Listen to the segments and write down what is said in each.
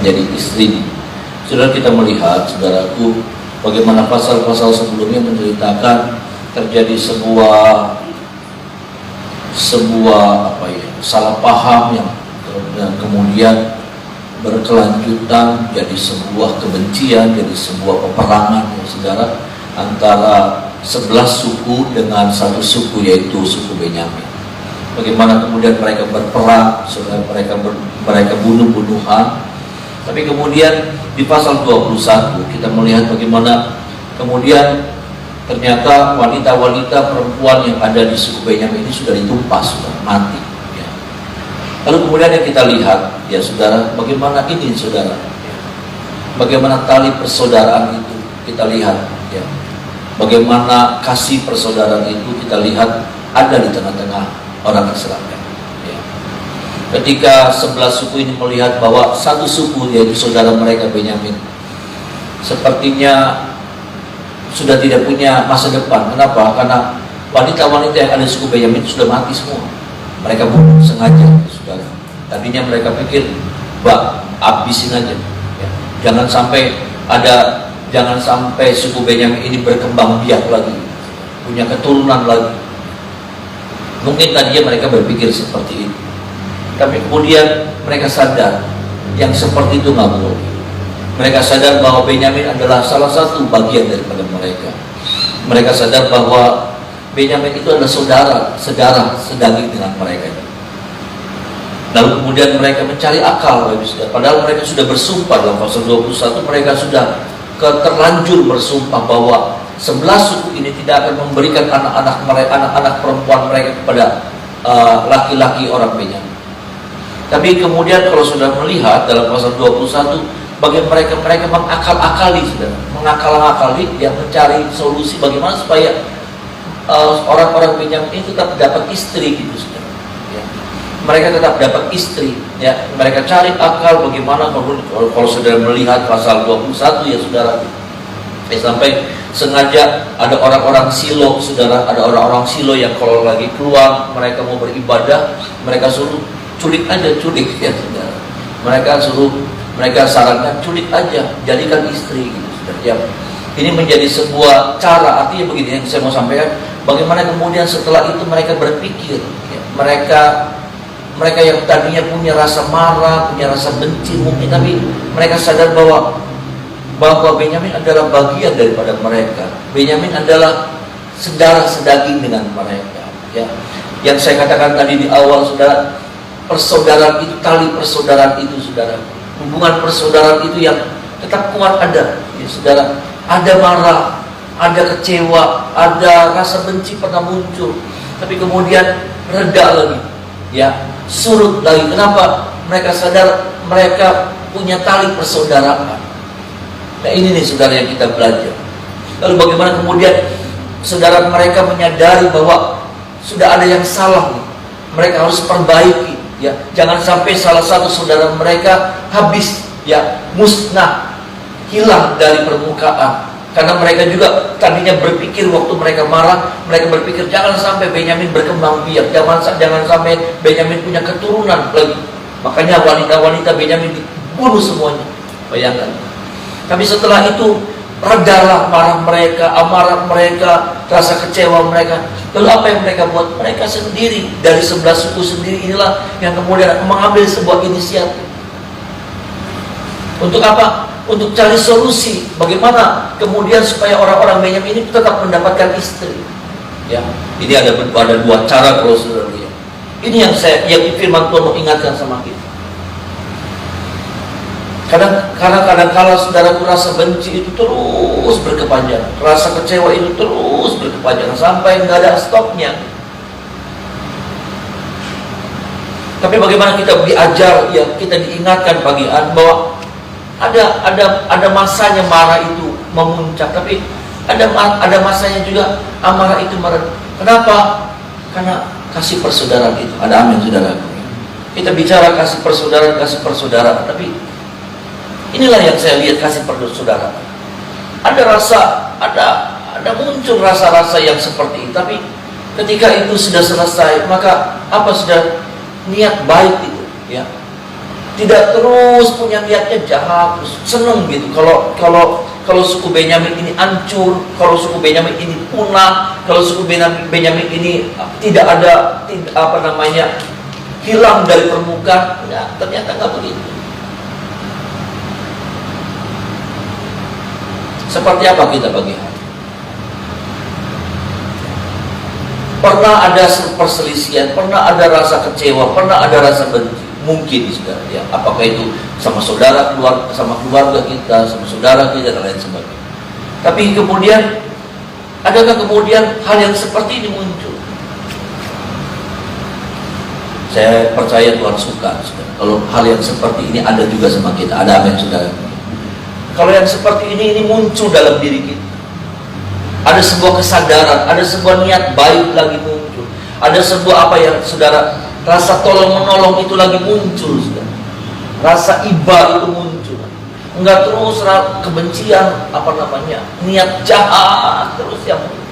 menjadi istri. Saudara, kita melihat, saudaraku, bagaimana pasal-pasal sebelumnya menceritakan terjadi sebuah salah paham yang kemudian berkelanjutan jadi sebuah kebencian, jadi sebuah peperangan, ya saudara, antara 11 suku dengan satu suku, yaitu suku Benyamin. Bagaimana kemudian mereka berperang, saudara, mereka bunuh-bunuhan. Tapi kemudian di pasal 21 kita melihat bagaimana kemudian ternyata wanita-wanita perempuan yang ada di suku Benyamin ini sudah ditumpas, sudah mati. Ya. Lalu kemudian yang kita lihat, ya saudara, bagaimana ini, saudara, ya, bagaimana tali persaudaraan itu kita lihat, ya, bagaimana kasih persaudaraan itu kita lihat ada di tengah-tengah orang Israel. Ya. Ketika 11 suku ini melihat bahwa satu suku, yaitu saudara mereka Benyamin, sepertinya sudah tidak punya masa depan. Kenapa? Karena wanita-wanita yang ada di suku Benyamin sudah mati semua. Mereka bunuh sengaja, saudara. Tadinya mereka pikir, habisin aja. Ya. Jangan sampai suku Benyamin ini berkembang biak lagi, punya keturunan lagi. Mungkin tadinya mereka berpikir seperti itu. Tapi kemudian mereka sadar yang seperti itu nggak boleh. Mereka sadar bahwa Benyamin adalah salah satu bagian daripada mereka. Mereka sadar bahwa Benyamin itu adalah saudara sedaging dengan mereka. Lalu kemudian mereka mencari akal, padahal mereka sudah bersumpah dalam pasal 21, mereka sudah terlanjur bersumpah bahwa 11 suku ini tidak akan memberikan anak-anak perempuan mereka kepada laki-laki orang Benyamin. Tapi kemudian kalau sudah melihat dalam pasal 21, bagaimana mereka mengakal-akali, saudara, mengakal-akali, yang mencari solusi bagaimana supaya orang-orang Benyamin ini tetap dapat istri, gitu, saudara. Ya. Mereka tetap dapat istri, ya. Mereka cari akal bagaimana kalau saudara melihat pasal 21, ya saudara, sampai sengaja ada orang-orang Silo, saudara, ada orang-orang Silo yang kalau lagi keluar mereka mau beribadah, mereka suruh culik aja, ya saudara. Mereka sarankan culik aja, jadikan istri, gitu, saudara. Ya. Ini menjadi sebuah cara, artinya begini yang saya mau sampaikan, bagaimana kemudian setelah itu mereka berpikir, ya, mereka yang tadinya punya rasa marah, punya rasa benci mungkin, tapi mereka sadar bahwa Benyamin adalah bagian daripada mereka. Benyamin adalah saudara sedaging dengan mereka. Ya. Yang saya katakan tadi di awal, saudara, persaudaraan itu, tali persaudaraan itu, saudara, hubungan persaudaraan itu yang tetap kuat ada, ya saudara. Ada marah, ada kecewa, ada rasa benci pernah muncul, tapi kemudian reda lagi, ya, surut lagi. Kenapa? Mereka sadar mereka punya tali persaudaraan. Nah ini nih, saudara, yang kita belajar. Lalu bagaimana kemudian saudara mereka menyadari bahwa sudah ada yang salah nih. Mereka harus perbaiki, ya. Jangan sampai salah satu saudara mereka habis, ya, musnah, hilang dari permukaan. Karena mereka juga tadinya berpikir waktu mereka marah, mereka berpikir jangan sampai Benyamin berkembang biak, jangan sampai Benyamin punya keturunan lagi. Makanya wanita-wanita Benyamin dibunuh semuanya. Bayangkan. Tapi setelah itu redalah marah mereka, amarah mereka, rasa kecewa mereka. Lalu apa yang mereka buat? Mereka sendiri, dari 11 suku sendiri inilah yang kemudian mengambil sebuah inisiatif. Untuk apa? Untuk cari solusi bagaimana kemudian supaya orang-orang Benyamin ini tetap mendapatkan istri. Ya, ini ada dua cara kalau saudara lihat. Ini yang firman Tuhan mau ingatkan sama kita. Karena kadang-kala saudara rasa benci itu terus berkepanjangan, rasa kecewa itu terus berkepanjangan sampai nggak ada stopnya. Tapi bagaimana kita diajar, ya, kita diingatkan pagi hari bahwa ada masanya marah itu memuncak, tapi ada masanya juga amarah itu meredah. Kenapa? Karena kasih persaudaraan itu. Ada amin, saudara. Kita bicara kasih persaudaraan, tapi inilah yang saya lihat kasih persaudaraan. Ada muncul rasa-rasa yang seperti itu, tapi ketika itu sudah selesai, maka apa, sudah niat baik itu, ya. tidak terus punya niatnya jahat, terus seneng gitu. Kalau suku Benyamin ini hancur, kalau suku Benyamin ini punah, kalau suku Benyamin ini tidak ada, hilang dari permukaan, ya, ternyata nggak begitu. Seperti apa kita pagi hari? Pernah ada perselisihan, pernah ada rasa kecewa, pernah ada rasa benci. Mungkin sudah, ya, apakah itu sama keluarga kita, sama saudara kita dan lain sebagainya. Tapi kemudian, adakah kemudian hal yang seperti ini muncul? Saya percaya Tuhan suka. Kalau hal yang seperti ini ada juga sama kita, ada amin saudara. Kalau yang seperti ini muncul dalam diri kita. Ada sebuah kesadaran, ada sebuah niat baik lagi muncul. Ada sebuah apa yang saudara, rasa tolong menolong itu lagi muncul, saudara. Rasa iba itu muncul. Enggak terus kebencian, niat jahat terus yang muncul.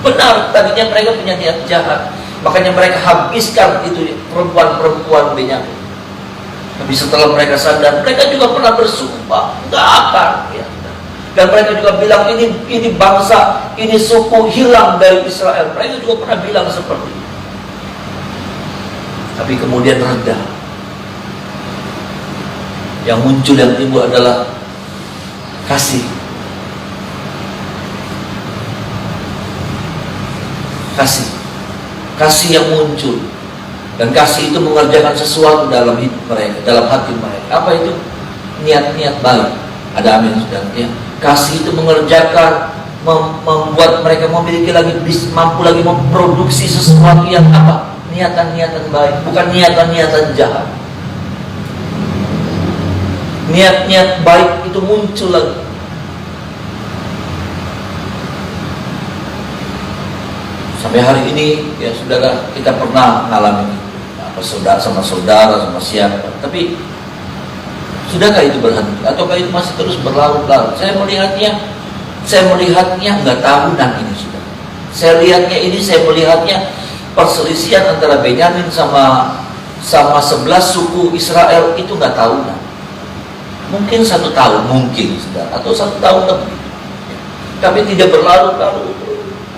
Benar, tadinya mereka punya niat jahat, makanya mereka habiskan itu perempuan-perempuan Benyamin. Tapi setelah mereka sadar, mereka juga pernah bersumpah, enggak akan, ya. Dan mereka juga bilang ini bangsa, ini suku hilang dari Israel. Mereka juga pernah bilang seperti itu. Tapi kemudian reda. Yang muncul, yang timbul adalah kasih. Kasih yang muncul. Dan kasih itu mengerjakan sesuatu dalam hidup mereka, dalam hati mereka. Apa itu? Niat-niat baik. Ada amin sudah, ya. Kasih itu mengerjakan, membuat mereka memiliki mampu lagi memproduksi sesuatu yang apa? Niatan-niatan baik, bukan niatan-niatan jahat. Niat-niat baik itu muncul lagi. Sampai hari ini, ya saudara, kita pernah mengalami saudara sama siapa. Tapi sudahkah itu berhenti? Ataukah itu masih terus berlarut-larut? Saya melihatnya nggak tahunan ini sudah. Saya melihatnya perselisihan antara Benyamin sama 11 suku Israel itu nggak tahunan. Mungkin 1 tahun, mungkin sudah, atau 1 tahun lebih. Tapi tidak berlarut-larut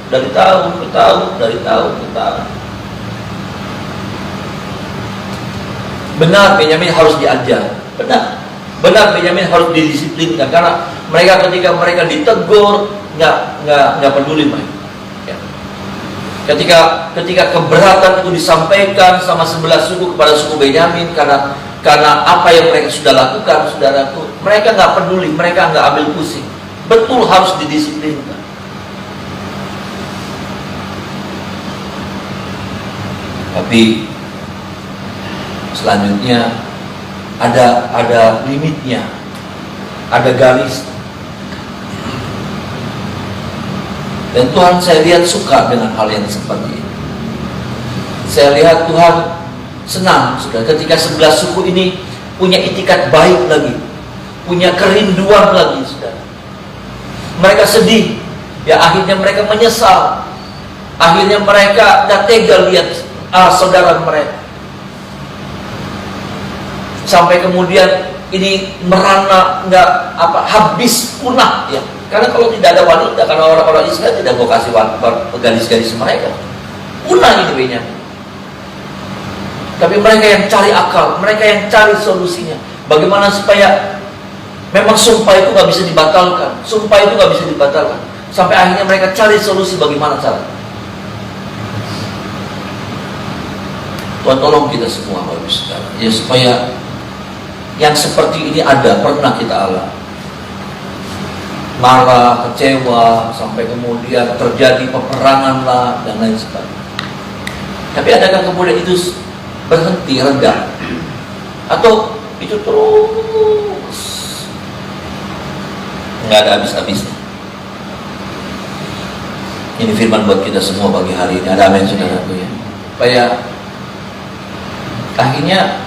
dari tahun ke tahun, dari tahun ke tahun. Benar, Benyamin harus diajar. Benar, Benyamin harus didisiplinkan, karena ketika mereka ditegur nggak peduli mereka. Ya. Ketika keberatan itu disampaikan sama 11 suku kepada suku Benyamin karena apa yang mereka sudah lakukan, saudaraku, mereka nggak peduli, mereka nggak ambil pusing. Betul harus didisiplinkan. Tapi selanjutnya ada limitnya, ada garis. Dan Tuhan, saya lihat, suka dengan hal yang seperti ini. Saya lihat Tuhan senang sudah ketika 11 suku ini punya itikat baik lagi, punya kerinduan lagi, saudara. Mereka sedih, ya akhirnya mereka menyesal. Akhirnya mereka gak tega lihat saudara mereka. Sampai kemudian ini merana, habis, punah, ya. Karena kalau tidak ada wanita, karena orang-orang Israel tidak mau kasih gadis-gadis mereka, punah ini Benyamin. Tapi mereka yang cari akal, mereka yang cari solusinya. Bagaimana supaya memang sumpah itu nggak bisa dibatalkan, Sampai akhirnya mereka cari solusi bagaimana cara. Tuhan tolong kita semua, Bapak Saudara, ya, supaya yang seperti ini pernah kita alami. Marah, kecewa, sampai kemudian terjadi peperangan lah, dan lain sebagainya. Tapi adakah kemudian itu berhenti, reda? Atau itu terus nggak ada habis-habisnya? Ini firman buat kita semua pagi hari ini. Ada amin, saudaraku, ya. Supaya akhirnya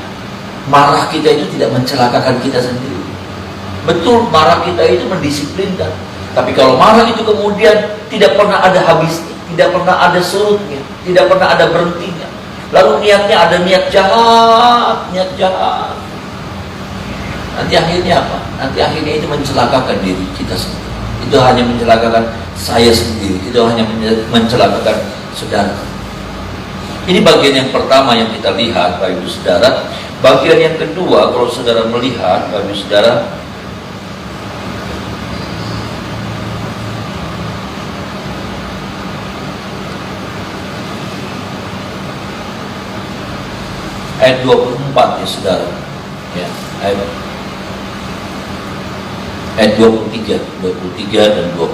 marah kita itu tidak mencelakakan kita sendiri. Betul, marah kita itu mendisiplinkan. Tapi kalau marah itu kemudian tidak pernah ada habisnya, tidak pernah ada surutnya, tidak pernah ada berhentinya. Lalu niatnya ada niat jahat. Nanti akhirnya apa? Nanti akhirnya itu mencelakakan diri kita sendiri. Itu hanya mencelakakan saya sendiri. Itu hanya mencelakakan saudara. Ini bagian yang pertama yang kita lihat, Bapak Ibu Saudara. Bagian yang kedua, kalau saudara melihat, Bapak Ibu Saudara, ayat 24 ya saudara. Ya, ayat 23 dan 24.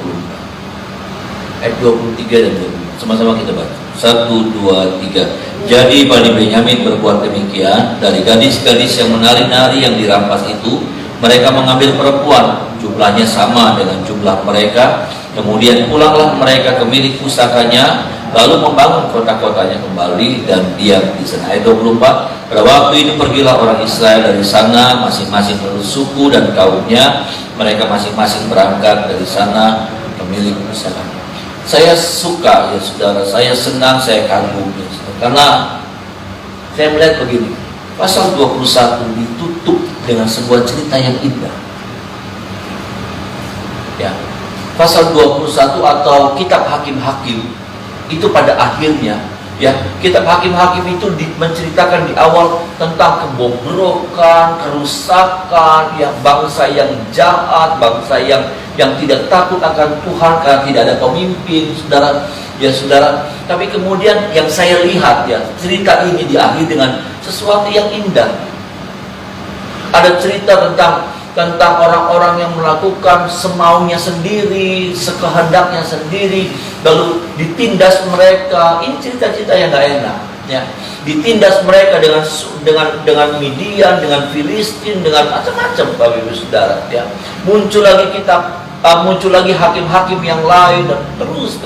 Ayat 23 dan 24. Sama-sama kita baca. 1, 2, 3. Jadi Bani Benyamin berbuat demikian. Dari gadis-gadis yang menari-nari yang dirampas itu, mereka mengambil perempuan, jumlahnya sama dengan jumlah mereka. Kemudian pulanglah mereka ke milik pusakanya, lalu membangun kota-kotanya kembali dan diam di sana. Ayat 24. Pada waktu itu pergilah orang Israel dari sana, masing-masing menurut suku dan kaumnya. Mereka masing-masing berangkat dari sana ke milik pusakanya. Saya suka ya saudara, saya senang, saya kagum ya, karena saya melihat begini, pasal 21 ditutup dengan sebuah cerita yang indah. Ya, pasal 21 atau kitab Hakim-Hakim itu pada akhirnya, ya, kitab Hakim-Hakim itu menceritakan di awal tentang kebobrokan, kerusakan, ya, bangsa yang jahat, bangsa yang tidak takut akan Tuhan karena tidak ada pemimpin, saudara. Ya saudara, tapi kemudian yang saya lihat ya, cerita ini diakhiri dengan sesuatu yang indah. Ada cerita tentang orang-orang yang melakukan semaunya sendiri, sekehendaknya sendiri, lalu ditindas mereka. Ini cerita-cerita yang gak enak, ya. Ditindas mereka dengan Midian, dengan Filistin, dengan macam-macam, Bapak Ibu Saudara. Ya. Muncul lagi hakim-hakim yang lain dan terus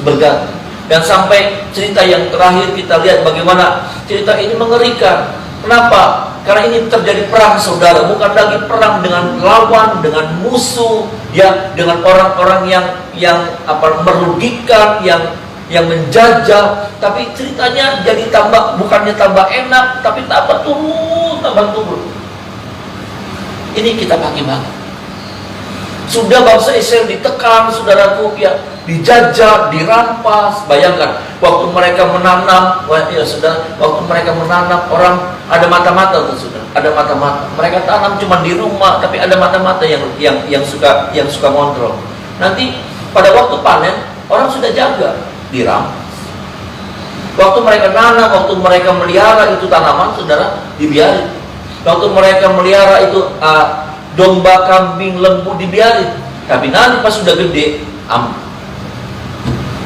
berganti. Dan sampai cerita yang terakhir kita lihat bagaimana cerita ini mengerikan. Kenapa? Karena ini terjadi perang saudara, bukan lagi perang dengan lawan, dengan musuh, ya, dengan orang-orang yang merugikan, yang menjajah, tapi ceritanya jadi bukannya tambah enak, tapi tambah turun. Ini kita Hakim-Hakim. Sudah bangsa Israel ditekan, saudaraku, ya, dijajah, dirampas. Bayangkan waktu mereka menanam, ya saudara, waktu mereka menanam, orang ada mata-mata tuh, saudara, ada mata-mata. Mereka tanam cuma di rumah, tapi ada mata-mata yang suka kontrol. Nanti pada waktu panen, orang sudah jaga, dirampas. Waktu mereka nanam, waktu mereka melihara itu tanaman, saudara, dibiarin. Waktu mereka melihara itu domba, kambing, lembu, dibiarin. Tapi nanti pas sudah gede,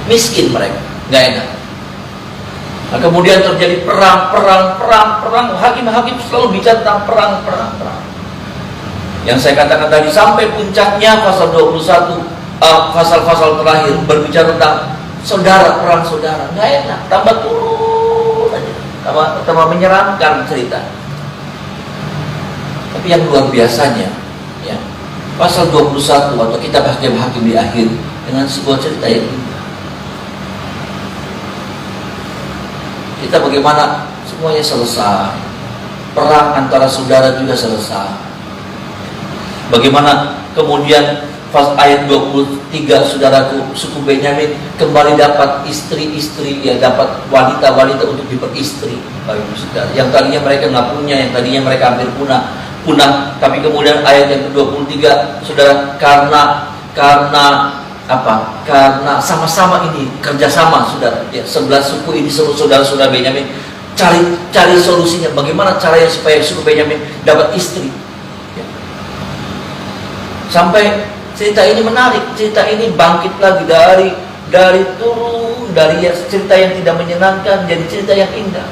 miskin mereka, nggak enak. Nah, kemudian terjadi perang. Hakim-hakim selalu bicara tentang perang. Yang saya katakan tadi sampai puncaknya pasal 21, pasal-pasal terakhir berbicara tentang perang saudara, nggak enak, tambah turun aja, tambah menyeramkan cerita. Tapi yang luar biasanya, ya, pasal 21 atau kitab Hakim-Hakim di akhir dengan sebuah cerita yang indah. Kita bagaimana semuanya selesai, perang antara saudara juga selesai. Bagaimana kemudian pas ayat 23, saudaraku, suku Benyamin kembali dapat istri-istri, ya, dapat wanita-wanita untuk diperistri, Bapak Ibu Saudara. Yang tadinya mereka nggak punya, yang tadinya mereka hampir punah. Tapi kemudian ayat yang ke-23, saudara, karena apa? Karena sama-sama ini kerjasama, saudara. Ya, 11 suku ini, saudara-saudara Benyamin cari solusinya. Bagaimana caranya supaya suku Benyamin dapat istri? Ya. Sampai cerita ini menarik, cerita ini bangkit lagi dari cerita yang tidak menyenangkan jadi cerita yang indah.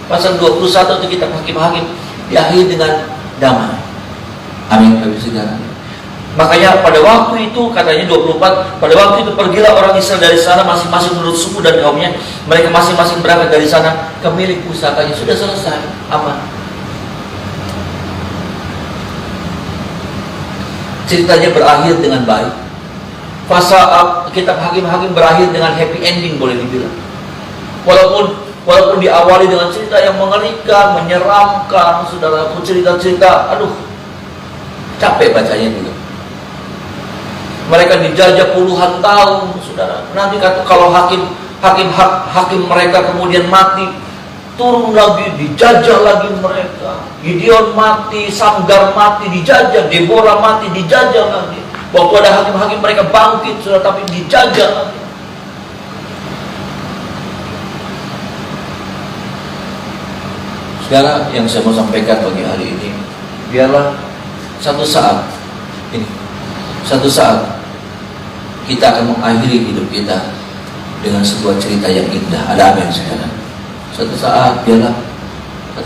Pasal 21 itu kita Hakim-Hakim diakhiri dengan damai. Amin, Bapak Ibu Saudara. Makanya pada waktu itu katanya 24, pada waktu itu pergilah orang Israel dari sana masing-masing menurut suku dan kaumnya. Mereka masing-masing berangkat dari sana ke milik pusakanya. Sudah selesai, aman. Ceritanya berakhir dengan baik. Pasal kitab Hakim-Hakim berakhir dengan happy ending, boleh dibilang. Walaupun diawali dengan cerita yang mengerikan, menyeramkan, saudaraku, cerita-cerita, Capek bacanya juga. Mereka dijajah puluhan tahun, saudara. Nanti kalau hakim mereka kemudian mati, turun lagi, dijajah lagi mereka. Gideon mati, Samgar mati, dijajah. Deborah mati, dijajah lagi. Waktu ada hakim-hakim mereka bangkit, saudara, tapi dijajah lagi. Sekarang yang saya mau sampaikan pagi hari ini, biarlah satu saat kita akan mengakhiri hidup kita dengan sebuah cerita yang indah. Ada amin sekarang. Satu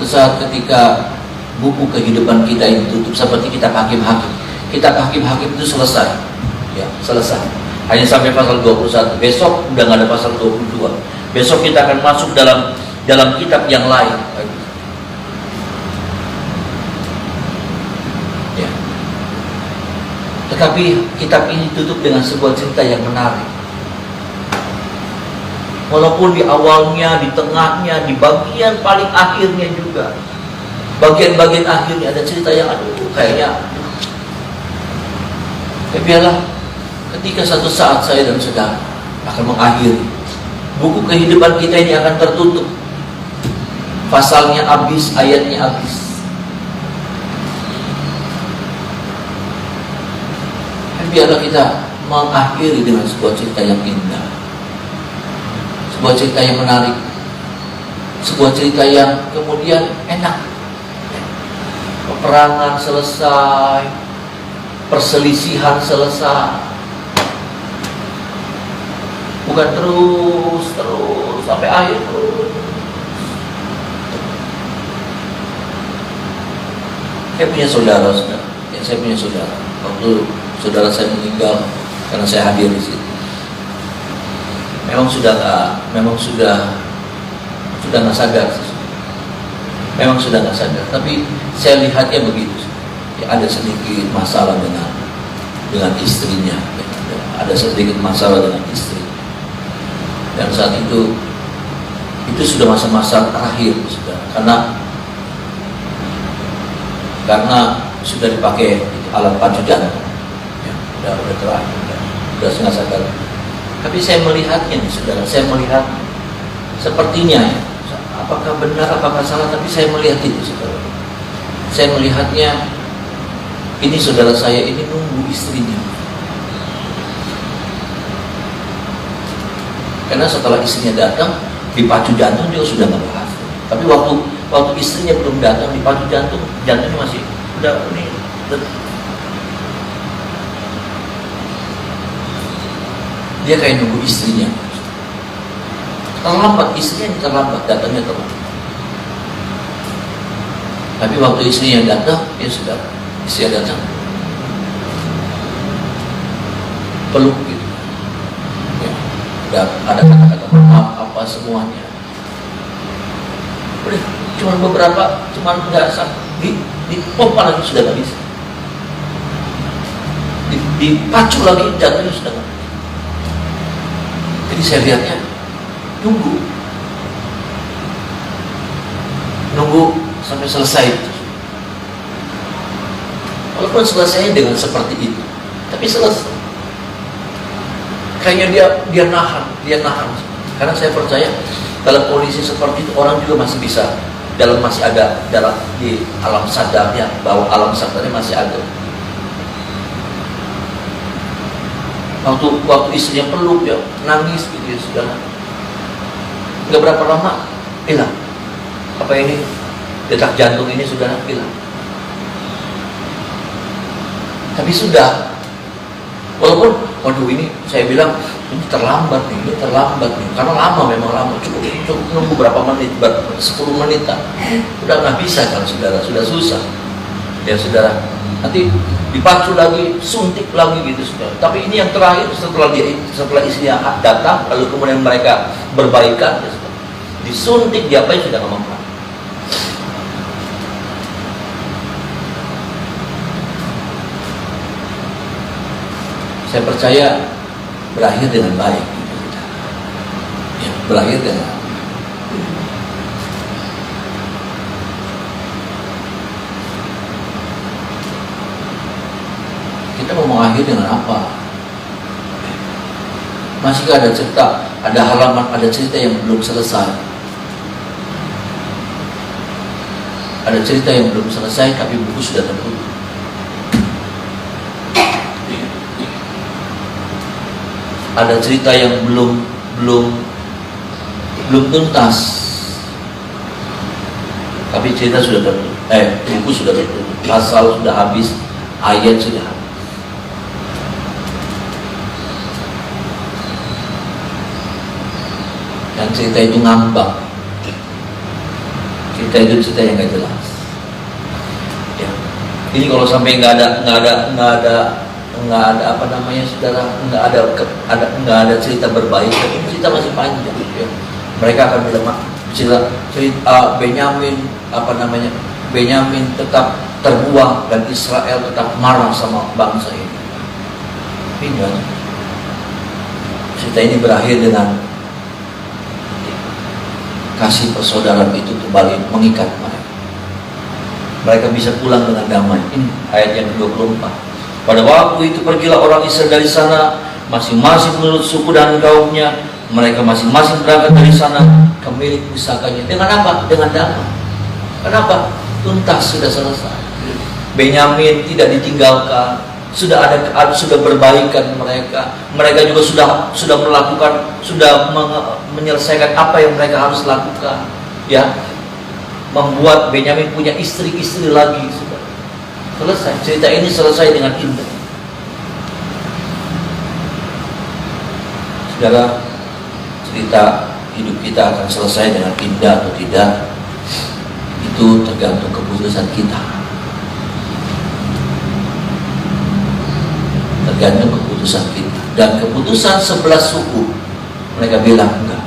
saat ketika buku kehidupan kita ini tutup, seperti kitab hakim-hakim. Kitab hakim-hakim itu selesai. Ya, selesai. Hanya sampai pasal 21. Besok udah nggak ada pasal 22. Besok kita akan masuk dalam kitab yang lain. Ya. Tetapi kitab ini tutup dengan sebuah cerita yang menarik. Walaupun di awalnya, di tengahnya, di bagian paling akhirnya juga, bagian-bagian akhirnya ada cerita yang kayaknya. Tapi biarlah ketika satu saat saya dan saudara akan mengakhiri, buku kehidupan kita ini akan tertutup. Pasalnya habis, ayatnya habis. Biarlah kita mengakhiri dengan sebuah cerita yang indah, sebuah cerita yang menarik, sebuah cerita yang kemudian enak. Peperangan selesai, perselisihan selesai, bukan terus sampai akhir terus. Saya punya saudara, waktu saudara saya meninggal, karena saya hadir di situ. Memang sudah nggak sadar. Memang sudah nggak sadar. Tapi saya lihatnya begitu. Ya, ada sedikit masalah dengan istrinya. Ya, ada sedikit masalah dengan istri. Dan saat itu sudah masa-masa terakhir, saudara. Karena sudah dipakai alat pacu jantung. Udah terakhir, udah nggak sadar. Tapi saya melihatnya nih, saudara, saya melihat sepertinya ya, apakah benar, apakah salah, tapi saya melihat itu, saudara. Saya melihatnya, ini saudara saya ini nunggu istrinya. Karena setelah istrinya datang, dipacu jantung juga sudah nggak berhasil. Tapi waktu istrinya belum datang, dipacu jantungnya masih udah ini. Dia kayak nunggu istrinya. Terlambat, istrinya terlambat, datangnya terlambat. Tapi waktu istrinya datang, ya sudah, istrinya datang, peluk gitu. Ya, udah ada kata-kata maaf apa semuanya. Udah, cuman nggak sampai dipompa lagi sudah nggak bisa. Dipacu lagi jantungnya sudah nggak. Jadi saya lihatnya nunggu sampai selesai. Walaupun selesai dengan seperti itu, tapi selesai. Kayaknya dia nahan. Karena saya percaya dalam kondisi seperti itu orang juga masih bisa, masih ada dalam di alam sadarnya, bahwa alam sadarnya masih ada. Waktu istrinya peluk, ya nangis gitu ya, sudah. Nggak berapa lama hilang. Apa ini, detak jantung ini sudah hilang. Tapi sudah, walaupun waduh ini saya bilang ini terlambat nih, karena memang lama, cukup nunggu berapa menit, 10 menitan, udah nggak bisa kan saudara, sudah susah ya saudara. Nanti dipacu lagi, suntik lagi gitu saudara. Tapi ini yang terakhir, setelah istrinya datang, lalu kemudian mereka berbaikan, ya, disuntik, diapain sudah nggak mempan. Saya percaya berakhir dengan baik, ya, berakhir dengan mau akhir dengan apa? Masih ada cerita, ada halaman, ada cerita yang belum selesai. Ada cerita yang belum selesai, tapi buku sudah tertutup. Ada cerita yang belum tuntas, tapi cerita sudah tertutup. Buku sudah tertutup. Pasal sudah habis, ayat sudah habis. Dan cerita itu ngambang. Cerita itu cerita yang nggak jelas. Ya. Ini kalau sampai nggak ada apa namanya, saudara, nggak ada cerita berbahaya, tapi cerita masih panjang. Ya. Mereka akan bilang cerita Benyamin tetap terbuang dan Israel tetap marah sama bangsa ini. Tidak. Cerita ini berakhir dengan kasih persaudaraan itu kembali mengikat mereka. Mereka bisa pulang dengan damai. Ini ayat yang ke-24. Pada waktu itu pergilah orang Israel dari sana, masing-masing menurut suku dan kaumnya. Mereka masing-masing berangkat dari sana ke milik pusakanya. Dengan apa? Dengan damai. Kenapa? Tuntas, sudah selesai. Benyamin tidak ditinggalkan. Sudah berbaikan mereka. Mereka juga sudah melakukan, menyelesaikan apa yang mereka harus lakukan. Ya, membuat Benyamin punya istri-istri lagi. Sudah selesai. Cerita ini selesai dengan indah. Saudara, cerita hidup kita akan selesai dengan indah atau tidak, itu tergantung keputusan kita. Tergantung keputusan kita. Dan keputusan 11 suku, mereka bilang enggak,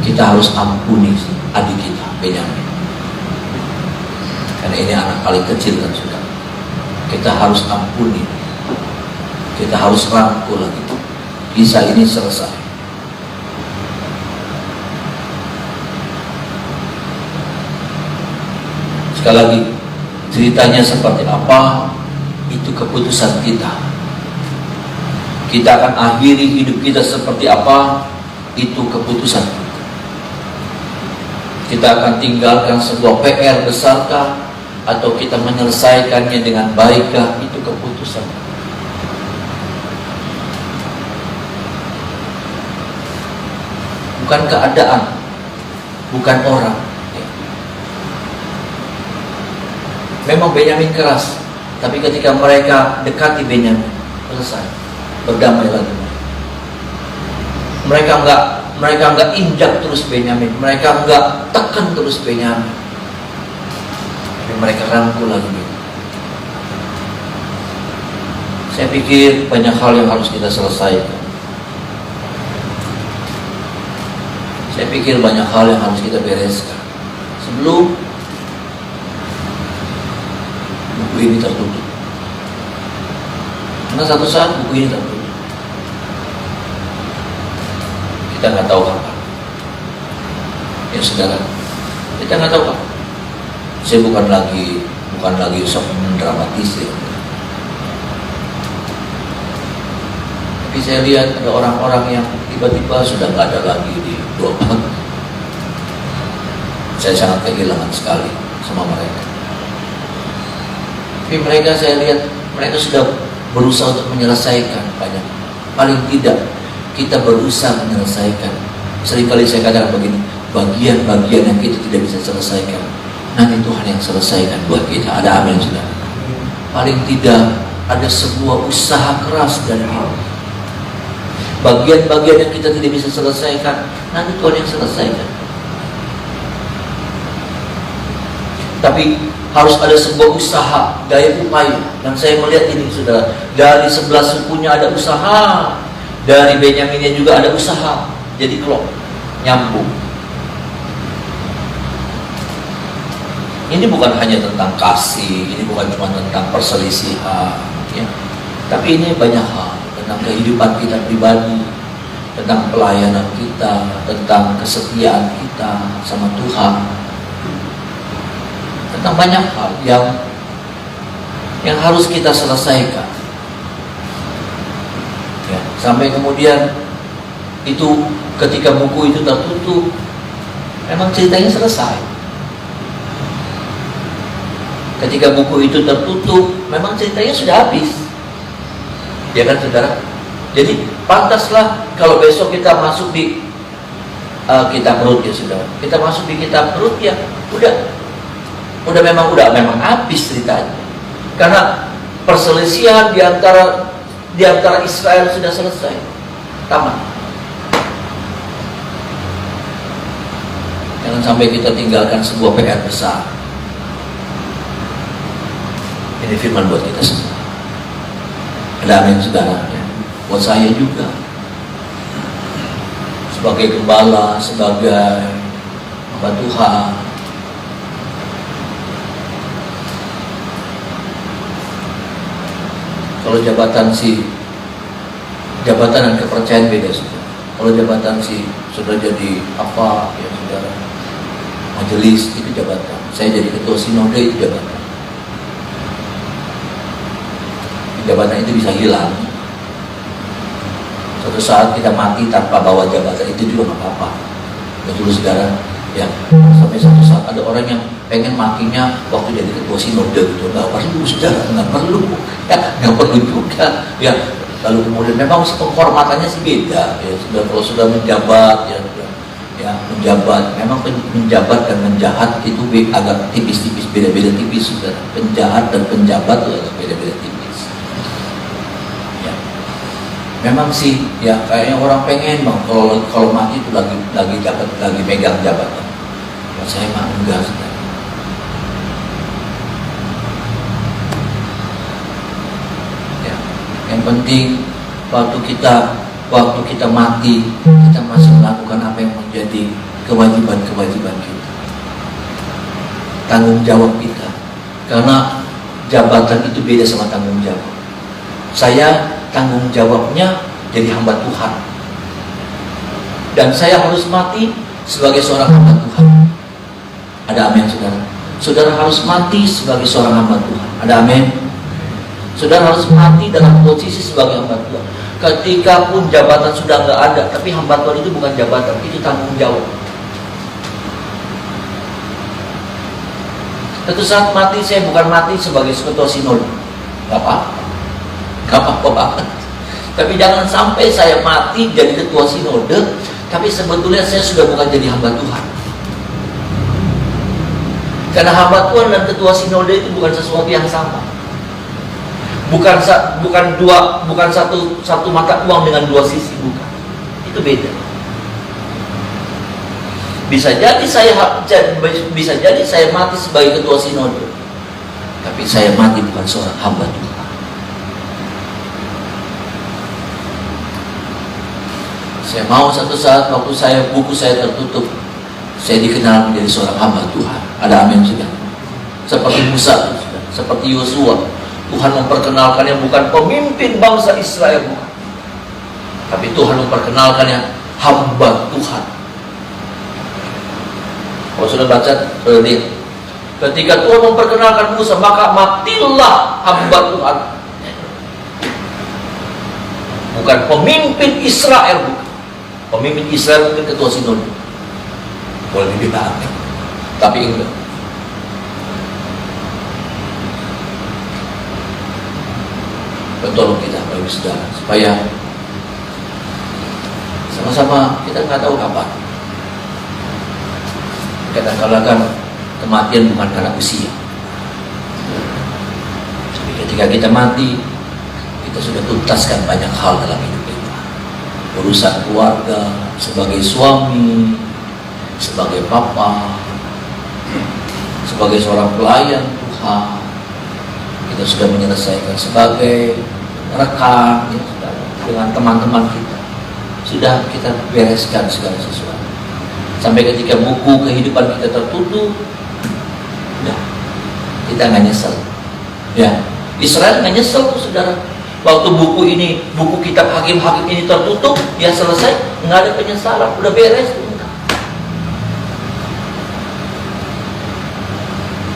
kita harus ampuni adik kita Benyamin, karena ini anak paling kecil kan, sudah. Kita harus ampuni, kita harus rangkul lagi. Kisah ini selesai. Sekali lagi, ceritanya seperti apa, itu keputusan kita. Kita akan akhiri hidup kita seperti apa, itu keputusan kita. Kita akan tinggalkan sebuah PR besarkah, atau kita menyelesaikannya dengan baikkah, itu keputusan. Bukan keadaan, bukan orang. Memang Benyamin keras, tapi ketika mereka dekati Benyamin, selesai. Berdamai lagi. Mereka enggak injak terus Benyamin, mereka enggak tekan terus Benyamin, tapi mereka rangkul lagi. Saya pikir banyak hal yang harus kita selesaikan. Saya pikir banyak hal yang harus kita bereskan sebelum buku ini tertutup. Karena satu saat buku ini tertutup. Kita nggak tahu kapan. Ya saudara, kita nggak tahu kapan. Saya bukan lagi sok mendramatisir. Tapi saya lihat ada orang-orang yang tiba-tiba sudah nggak ada lagi di dua pagi. Saya sangat kehilangan sekali sama mereka. Tapi mereka, saya lihat mereka sudah berusaha untuk menyelesaikan banyak. Paling tidak kita berusaha menyelesaikan. Seringkali saya katakan begini, bagian-bagian yang kita tidak bisa selesaikan, nanti Tuhan yang selesaikan buat kita. Ada amin, saudara? Paling tidak ada sebuah usaha keras dari kita. Bagian-bagian yang kita tidak bisa selesaikan, nanti Tuhan yang selesaikan. Tapi harus ada sebuah usaha, daya upaya. Dan saya melihat ini, saudara, dari 11 sukunya ada usaha, dari Benyaminnya juga ada usaha. Jadi klop, nyambung. Ini bukan hanya tentang kasih, ini bukan cuma tentang perselisihan, ya. Tapi ini banyak hal tentang kehidupan kita pribadi, tentang pelayanan kita, tentang kesetiaan kita sama Tuhan, tentang banyak hal yang harus kita selesaikan. Sampai kemudian itu ketika buku itu tertutup, memang ceritanya selesai. Ketika buku itu tertutup, memang ceritanya sudah habis. Ya kan saudara? Jadi pantaslah kalau besok kita masuk di kitab Rut ya saudara. Kita masuk di kitab Rut ya, udah memang habis ceritanya. Karena perselisihan di antara Israel sudah selesai, tamat. Jangan sampai kita tinggalkan sebuah PR besar. Ini firman buat kita semua. Ada amin saudara ya. Buat saya juga. Sebagai gembala, sebagai hamba Tuhan, kalau jabatan dan kepercayaan beda saudara. Kalau jabatan sudah jadi apa ya saudara, majelis itu jabatan. Saya jadi ketua sinode itu jabatan. Jabatan itu bisa hilang. Suatu saat kita mati tanpa bawa jabatan itu juga nggak apa-apa. Betul saudara. Ya, sampai satu saat ada orang yang pengen matinya waktu jadi ketua sinode gitu. Nggak perlu saudara, nggak perlu. Ya, nggak perlu juga. Ya, lalu kemudian memang penghormatannya sih beda. Ya, kalau sudah menjabat ya menjabat. Memang menjabat dan menjahat itu agak tipis-tipis, beda-beda tipis saudara. Penjahat dan penjabat itu agak beda-beda tipis. Memang sih ya kayaknya orang pengen bang kalau mati itu lagi megang jabatan. Ya, saya mah enggak saudara. Ya, yang penting waktu kita mati kita masih melakukan apa yang menjadi kewajiban kita, tanggung jawab kita. Karena jabatan itu beda sama tanggung jawab. Saya tanggung jawabnya jadi hamba Tuhan, dan saya harus mati sebagai seorang hamba Tuhan. Ada amin saudara. Saudara harus mati sebagai seorang hamba Tuhan. Ada amin. Saudara harus mati dalam posisi sebagai hamba Tuhan. Ketika pun jabatan sudah nggak ada, tapi hamba Tuhan itu bukan jabatan, itu tanggung jawab. Tentu saat mati saya bukan mati sebagai ketua sinode, nggak apa-apa banget. Tapi jangan sampai saya mati jadi ketua sinode, tapi sebetulnya saya sudah bukan jadi hamba Tuhan. Karena hamba Tuhan dan ketua sinode itu bukan sesuatu yang sama. Bukan satu mata uang dengan dua sisi, bukan. Itu beda. Bisa jadi saya mati sebagai ketua sinode, tapi saya mati bukan seorang hamba Tuhan. Saya mau satu saat waktu buku saya tertutup, saya dikenal menjadi seorang hamba Tuhan. Ada amin juga. Seperti Musa, seperti Yosua, Tuhan memperkenalkannya bukan pemimpin bangsa Israel, bukan. Tapi Tuhan memperkenalkannya hamba Tuhan. Kalau sudah baca, lihat. Ketika Tuhan memperkenalkan Musa, maka matilah hamba Tuhan. Bukan pemimpin Israel, bukan. Pemimpin Israel mungkin ketua sinode, boleh ditaati, tapi enggak. Tolong kita Bapak Ibu Saudara, supaya sama-sama kita nggak tahu kapan. Kadang-kadang kan kematian bukan karena usia. Tapi ketika kita mati, kita sudah tuntaskan banyak hal dalam hidup. Urusan keluarga, sebagai suami, sebagai papa, sebagai seorang pelayan Tuhan, kita sudah menyelesaikan sebagai rekan ya, dengan teman-teman kita. Sudah kita bereskan segala sesuatu. Sampai ketika buku kehidupan kita tertutup, udah, kita nggak nyesel. Ya, Israel nggak nyesel tuh saudara. Waktu buku kitab hakim-hakim ini tertutup, ya selesai, nggak ada penyesalan, udah beres.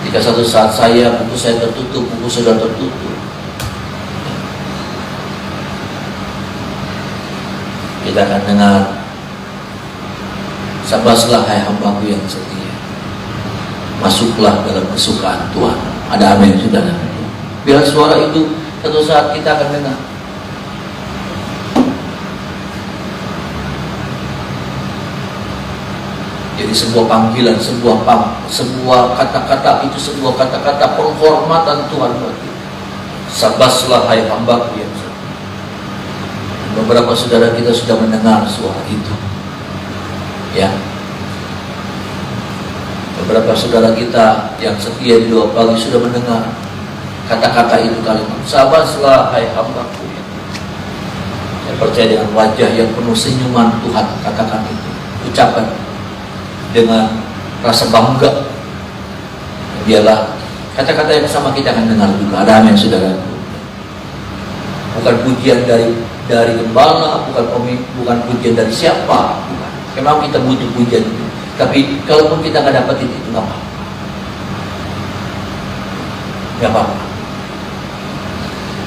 Ketika satu saat buku saya tertutup, buku sudah tertutup. kita akan dengar, "Sabaslah hai hambaku yang setia, masuklah dalam kesukaan Tuhan." Ada amin, saudara. Biar suara itu satu saat kita akan dengar. Jadi sebuah panggilan, sebuah kata-kata itu sebuah kata-kata penghormatan Tuhan bagi. Sabaslah hai hambaku yang setia. Beberapa saudara kita sudah mendengar suara itu, ya. Beberapa saudara kita yang setia di doa pagi sudah mendengar kata-kata itu, kalimat sabaslah hai hambaku. Saya percaya dengan wajah yang penuh senyuman Tuhan katakan itu, ucapan dengan rasa bangga. Biarlah kata-kata yang sama kita akan dengar juga. Ada amin, saudara. Bukan pujian dari gembala, bukan pujian dari siapa, bukan. Memang kita butuh pujian, tapi kalaupun kita nggak dapat itu nggak apa-apa, nggak apa-apa.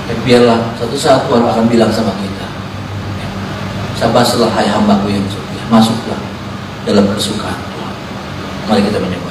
Dan biarlah suatu saat Tuhan akan bilang sama kita, "Sabaslah hai hambaku yang setia, masuklah dalam kesukaan Tuhan." Mari kita menyembah.